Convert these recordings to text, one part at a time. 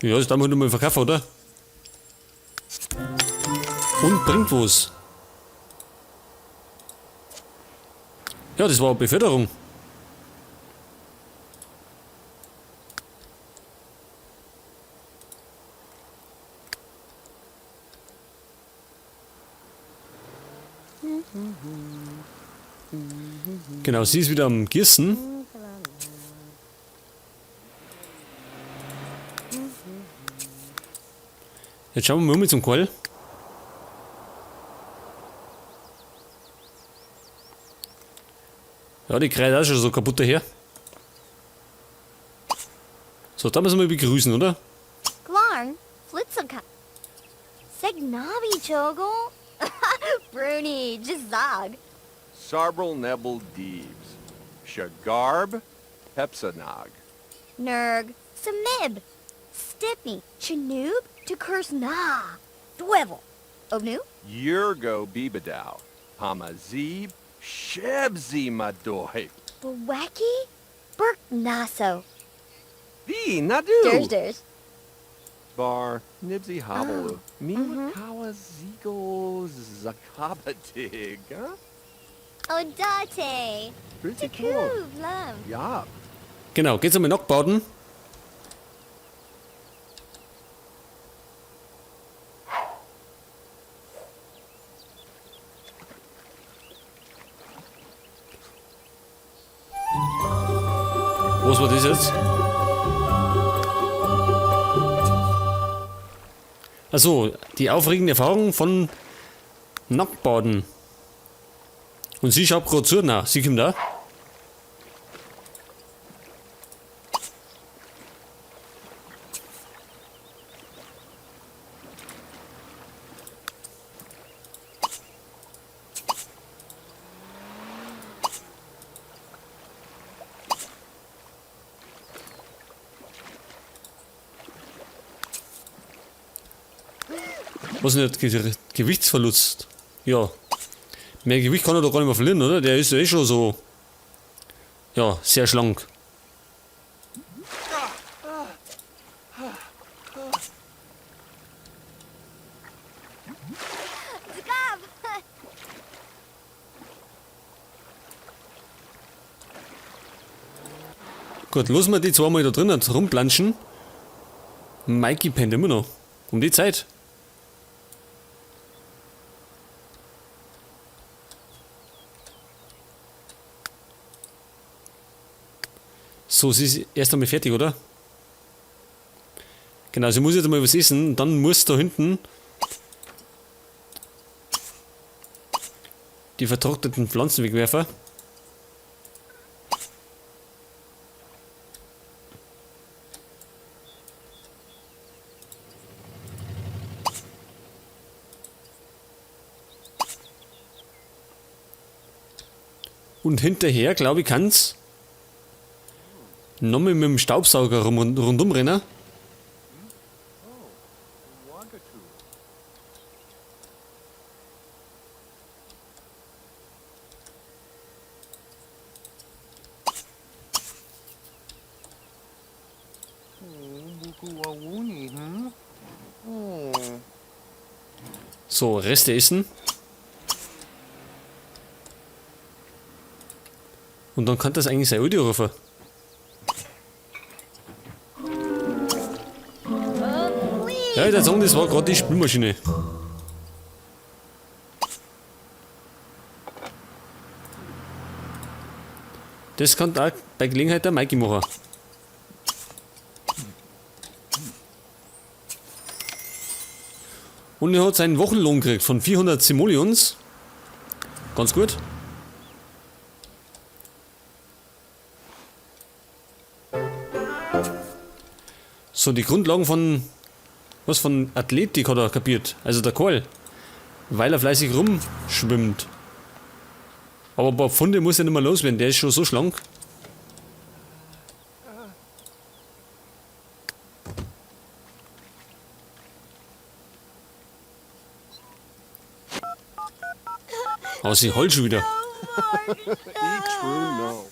Ja, das darf man nur mal verkaufen, oder? Und bringt was. Ja, das war Beförderung. Genau, sie ist wieder am Gießen. Jetzt schauen wir mal mit zum Keul. Ja, die kreit auch schon so kaputt daher. So, da müssen wir begrüßen, oder? Glarn, Flitzaka. Segnavi Chogo. Bruni, Jizag. Sarbril Nebel Deebs. Shagarb Hepsanog. Nerg, Samib. Stippy, Chinoob, Tukursna. Dwevel. Obnu? Yurgo Bibadow. Pamazib Shebzi Madoy. Bawaki? Burk Naso. V Nadu. Durs. Bar Nibsy Hobble. Miwakawa Zigo Zakabatig. Huh? Odate. Pretty cool. Tukuv, love. Ja. Genau, geht's um den Knockbauten. Was war das jetzt? Also, die aufregende Erfahrung von Nacktbaden. Und sie schaut gerade zu, na, sie kommt da. Was ist denn der Gewichtsverlust? Ja. Mehr Gewicht kann er doch gar nicht mehr verlieren, oder? Der ist ja eh schon so. Ja, sehr schlank. Zgab. Gut, lassen wir die zweimal da drinnen rumplanschen. Mikey pennt immer noch. Um die Zeit. So, sie ist erst einmal fertig, oder? Genau, sie muss jetzt mal was essen, dann muss da hinten die vertrockneten Pflanzen wegwerfen. Und hinterher, glaube ich, kann's nochmal mit dem Staubsauger rundum rennen. So, Reste essen. Und dann kann das eigentlich sein Audio rufen. Ja, ich würde sagen, das war gerade die Spülmaschine. Das kann auch bei Gelegenheit der Mikey machen. Und er hat seinen Wochenlohn gekriegt von 400 Simoleons. Ganz gut. So, die Grundlagen von Athletik hat er kapiert. Also der Karl. Weil er fleißig rumschwimmt. Aber ein paar Pfunde muss er nicht mehr loswerden. Der ist schon so schlank. Aber sie heult schon wieder. True no.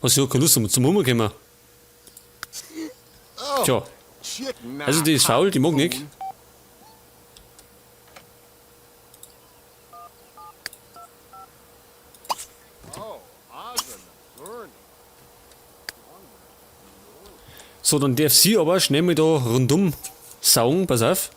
Was, sie hat keine Lust zum Hummer kommen. Tja, Chicken also die ist faul, die mag nicht. So, dann darf sie aber schnell mal da rundum saugen, pass auf.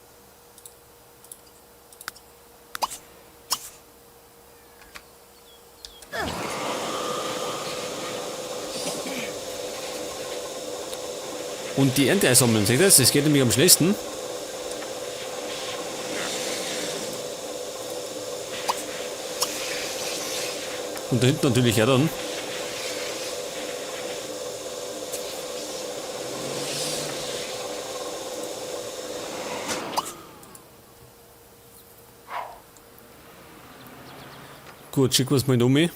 Und die Ernte einsammeln, seht ihr das? Das geht nämlich am schnellsten. Und da hinten natürlich auch dann. Gut, schicken wir es mal in die.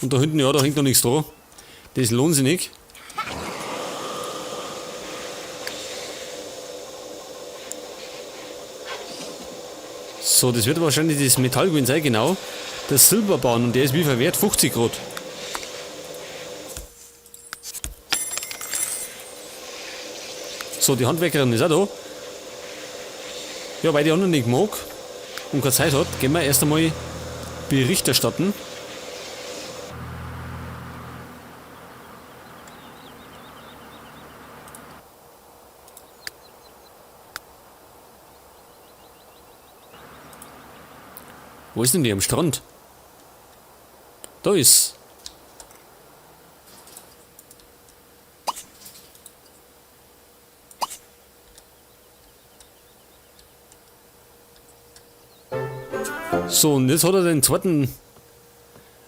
Und da hinten, ja, da hängt noch nichts dran. Das lohnt sich nicht. So, das wird wahrscheinlich das Metallgewinn sein, genau. Der Silberbahn, und der ist wie viel wert? 50 Grad. So, die Handwerkerin ist auch da. Ja, weil die anderen nicht mag und keine Zeit hat, gehen wir erst einmal Bericht erstatten. Wo ist denn die am Strand? Da ist. So, und jetzt hat er den zweiten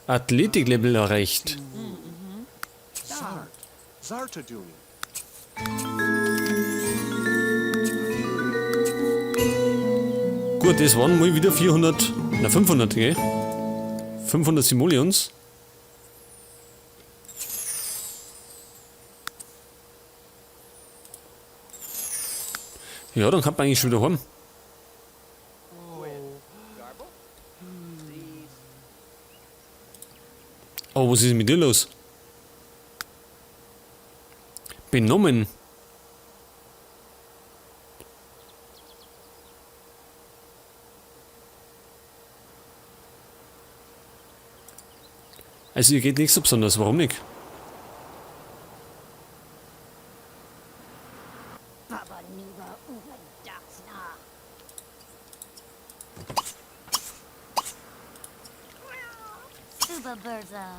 Athletik-Level erreicht. Zartaduni. Gut, das waren mal wieder 400, na 500, gell? 500 Simoleons. Ja, dann kann man eigentlich schon wieder heim. Oh, was ist mit dir los? Benommen. Also ihr geht nichts so besonders, warum nicht? Baba Nuba Uba Dasna. Suba Burza.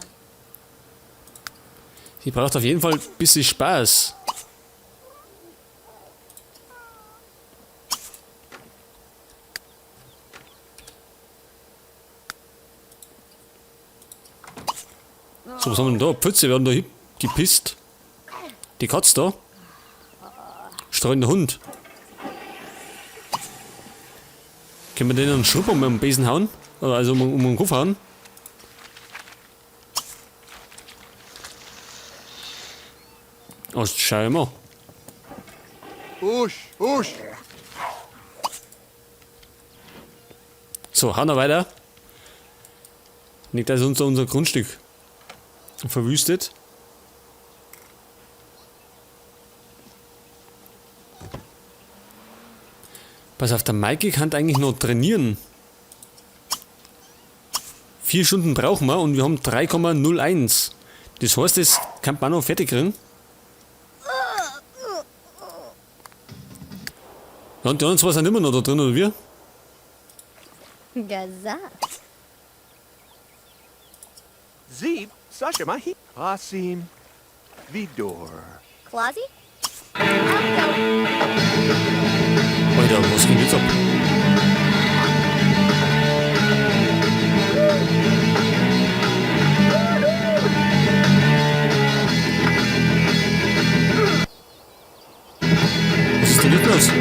Sie braucht auf jeden Fall ein bisschen Spaß. So, was haben wir denn da? Pfütze werden da gepisst. Die Katze da. Streunender Hund. Können wir den einen Schrupper mit dem Besen hauen? Also um den Kopf hauen? Oh, schau mal. Usch, usch. So, hauen wir weiter. Nicht, dass unser Grundstück verwüstet. Pass auf, der Maike kann eigentlich noch trainieren. 4 Stunden brauchen wir und wir haben 3,01. Das heißt, das kann man noch fertig kriegen. Ja, und die anderen zwei sind immer noch da drin, oder wie? Gaza. Zeeb, Sasha Mahi. Asim. Vidor. Clausy? Alter, was geht jetzt ab? Was ist denn jetzt los?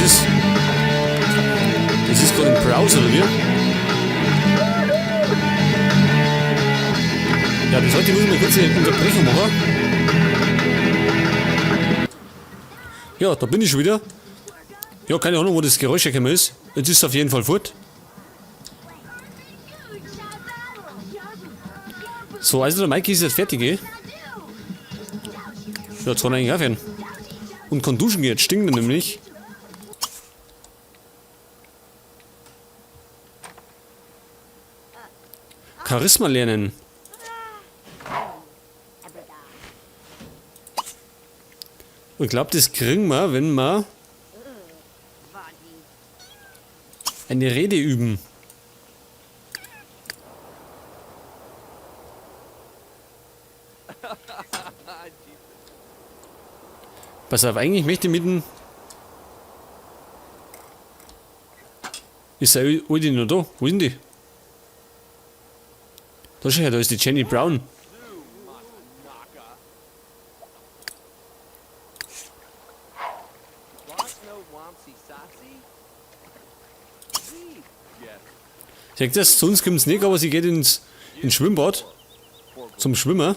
Das ist. Das ist gerade im Browser, oder wie? Ja, das heute muss ich mal kurz eine Unterbrechung machen. Ja, da bin ich schon wieder. Ja, keine Ahnung, wo das Geräusch hergekommen ist. Jetzt ist es auf jeden Fall fort. So, also der Mikey ist jetzt fertig, gell? Ja, jetzt kann er eigentlich aufhören. Und kann duschen gehen, jetzt stinkt er nämlich. Charisma lernen. Und ich glaube, das kriegen wir, wenn wir eine Rede üben. Pass auf, eigentlich möchte ich mit dem... Ist der Alte noch da? Wo ist denn die? Da schau her, da ist die Jenny Brown. Sagt das, zu uns kommt es nicht, aber sie geht ins Schwimmbad. Zum Schwimmen.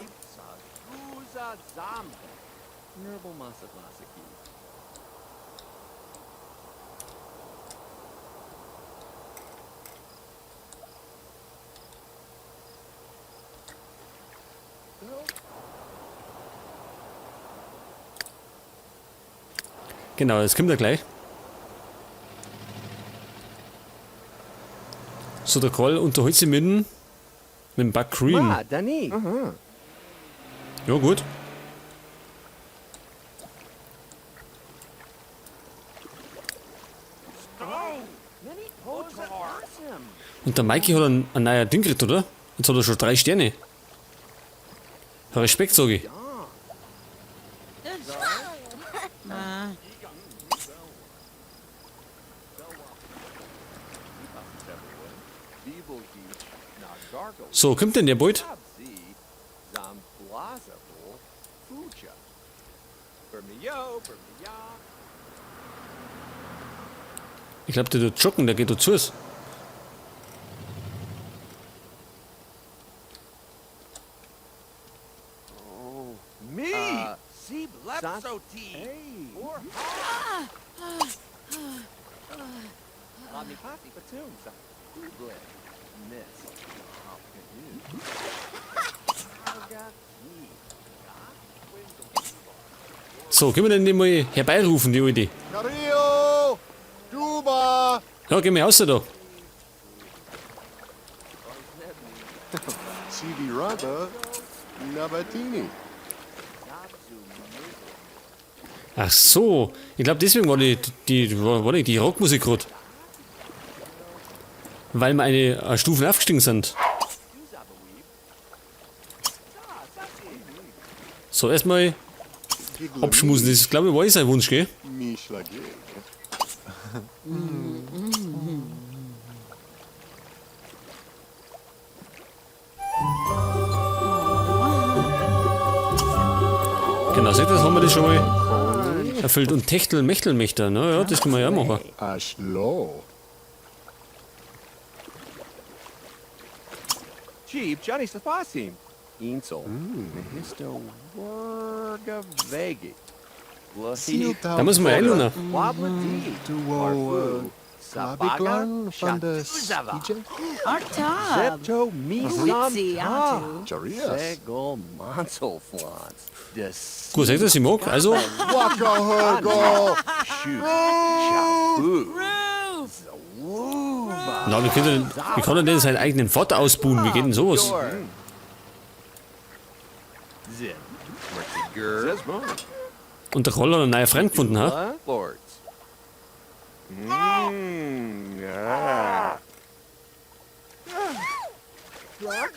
Genau, das kommt ja gleich. So, der Karl unterhält sich mit dem Buck Green. Ma, Dani. Ja, gut. Und der Mikey hat ein neuer Ding gekriegt, oder? Jetzt hat er schon 3 Sterne. Respekt, sage ich. So, kommt denn der bald? Ich glaube, der tut joggen, der geht da zu. Me! See, Lepsotee! So, können wir denn den mal herbeirufen, die Alte? Carillo! Juba! Ja, gehen wir raus da. Civirada Nabatini. Ach so, ich glaube deswegen war die Rockmusik gerade. Weil wir eine Stufen aufgestiegen sind. So, erstmal abschmusen, das glaube ich war sein Wunsch, gell? Mischlage. Genau, seht ihr, das haben wir das schon mal erfüllt. Und Techtel-Mechtel-Mächter, ne? Ja, das können wir ja machen. Ashlo. Chief, Johnny Stafasim. Insel. Mehisto Wurga Vegi. Da müssen wir einladen. Wabladi. Parfu. Sabiklan van de Uzava. Skije? Artab. Zepto Misam Witsi, Ta. Atu. Jarias. Sego Mantelflans. Gut, seht ihr, sie mag. Also, Waka Hergo! Shoot. Shabu. Zawuva. na, wie kann er denn seinen eigenen Vater ausbuhen? Wie geht denn sowas? Zip. Mertigur. Und der Karl hat einen neuen Freund gefunden, ha? Lords. Ja. Lark?